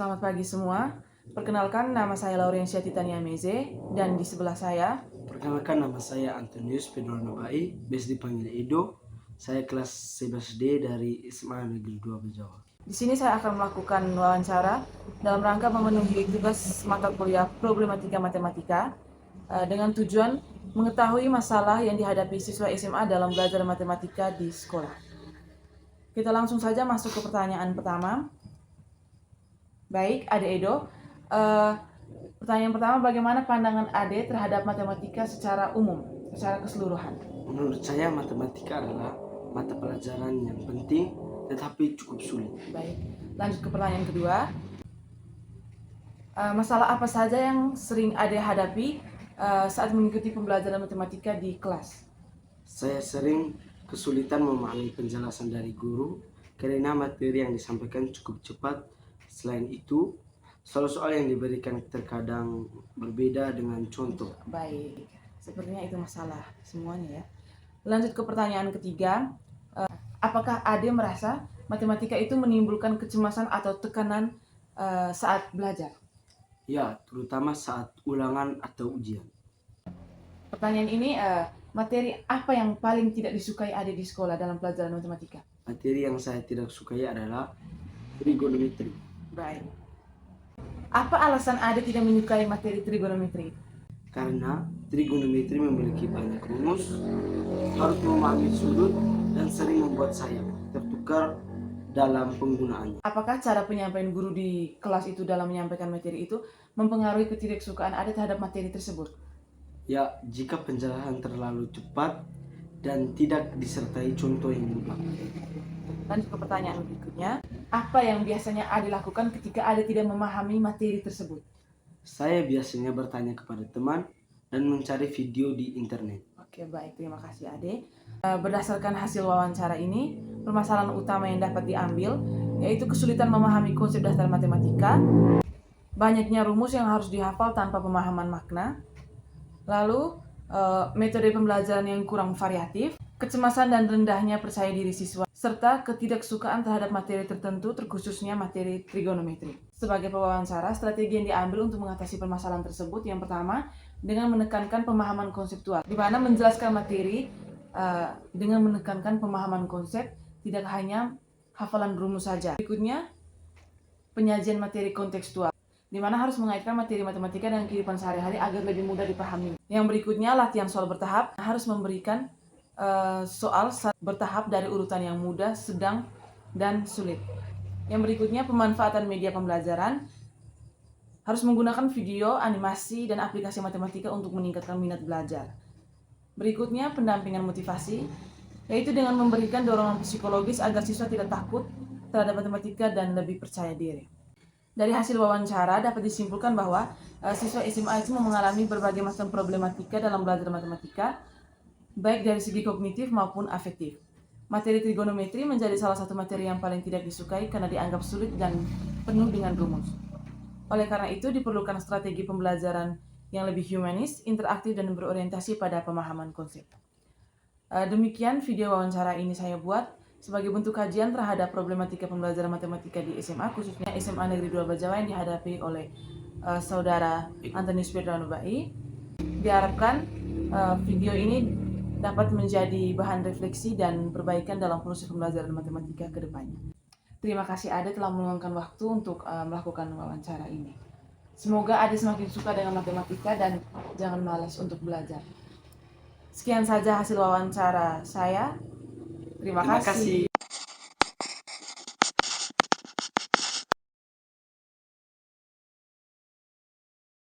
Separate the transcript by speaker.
Speaker 1: Selamat pagi semua. Perkenalkan, nama saya Laurentitia Titania Meze, dan di sebelah saya.
Speaker 2: Perkenalkan, nama saya Antonius Pedro Nabai, biasa dipanggil Edo. Saya kelas 11D dari SMA Negeri 2 Bejawa.
Speaker 1: Di sini saya akan melakukan wawancara dalam rangka memenuhi tugas mata kuliah Problematika Matematika dengan tujuan mengetahui masalah yang dihadapi siswa SMA dalam belajar matematika di sekolah. Kita langsung saja masuk ke pertanyaan pertama. Baik, Ade Edo. Pertanyaan pertama, bagaimana pandangan Ade terhadap matematika secara umum, secara keseluruhan?
Speaker 2: Menurut saya, matematika adalah mata pelajaran yang penting tetapi cukup sulit.
Speaker 1: Baik, lanjut ke pertanyaan kedua. Masalah apa saja yang sering Ade hadapi saat mengikuti pembelajaran matematika di kelas?
Speaker 2: Saya sering kesulitan memahami penjelasan dari guru karena materi yang disampaikan cukup cepat. Selain itu, soal-soal yang diberikan terkadang berbeda dengan contoh.
Speaker 1: Baik, sepertinya itu masalah semuanya ya. Lanjut ke pertanyaan ketiga. Apakah Ade merasa matematika itu menimbulkan kecemasan atau tekanan saat belajar?
Speaker 2: Ya, terutama saat ulangan atau ujian.
Speaker 1: Pertanyaan ini, materi apa yang paling tidak disukai Ade di sekolah dalam pelajaran matematika?
Speaker 2: Materi yang saya tidak sukai adalah trigonometri.
Speaker 1: Baik. Apa alasan Ade tidak menyukai materi trigonometri?
Speaker 2: Karena trigonometri memiliki banyak rumus, harus memahami sudut, dan sering membuat saya tertukar dalam penggunaannya.
Speaker 1: Apakah cara penyampaian guru di kelas itu dalam menyampaikan materi itu mempengaruhi ketidaksukaan Ade terhadap materi tersebut?
Speaker 2: Ya, jika penjelasan terlalu cepat dan tidak disertai contoh yang mudah.
Speaker 1: Lanjut ke pertanyaan berikutnya. Apa yang biasanya Ade lakukan ketika Ade tidak memahami materi tersebut?
Speaker 2: Saya biasanya bertanya kepada teman dan mencari video di internet.
Speaker 1: Oke, baik. Terima kasih, Ade. Berdasarkan hasil wawancara ini, permasalahan utama yang dapat diambil yaitu kesulitan memahami konsep dasar matematika, banyaknya rumus yang harus dihafal tanpa pemahaman makna, lalu metode pembelajaran yang kurang variatif, kecemasan dan rendahnya percaya diri siswa, serta ketidaksukaan terhadap materi tertentu, terkhususnya materi trigonometri. Sebagai pewawancara, strategi yang diambil untuk mengatasi permasalahan tersebut, yang pertama, dengan menekankan pemahaman konseptual, di mana menjelaskan materi dengan menekankan pemahaman konsep, tidak hanya hafalan rumus saja. Berikutnya, penyajian materi kontekstual, di mana harus mengaitkan materi matematika dengan kehidupan sehari-hari agar lebih mudah dipahami. Yang berikutnya, latihan soal bertahap, harus memberikan soal bertahap dari urutan yang mudah, sedang, dan sulit. Yang berikutnya, pemanfaatan media pembelajaran, harus menggunakan video, animasi, dan aplikasi matematika untuk meningkatkan minat belajar. Berikutnya, pendampingan motivasi, yaitu dengan memberikan dorongan psikologis agar siswa tidak takut terhadap matematika dan lebih percaya diri. Dari hasil wawancara dapat disimpulkan bahwa siswa SMA itu mengalami berbagai macam problematika dalam belajar matematika, baik dari segi kognitif maupun afektif. Materi trigonometri menjadi salah satu materi yang paling tidak disukai karena dianggap sulit dan penuh dengan rumus. Oleh karena itu, diperlukan strategi pembelajaran yang lebih humanis, interaktif, dan berorientasi pada pemahaman konsep. Demikian video wawancara ini saya buat sebagai bentuk kajian terhadap problematika pembelajaran matematika di SMA, khususnya SMA Negeri 2 Bejawa yang dihadapi oleh saudara Antonius Pedro Nabai. Diharapkan video ini dapat menjadi bahan refleksi dan perbaikan dalam proses pembelajaran matematika ke depannya. Terima kasih Ade telah meluangkan waktu untuk melakukan wawancara ini. Semoga Ade semakin suka dengan matematika dan jangan malas untuk belajar. Sekian saja hasil wawancara saya. Terima kasih.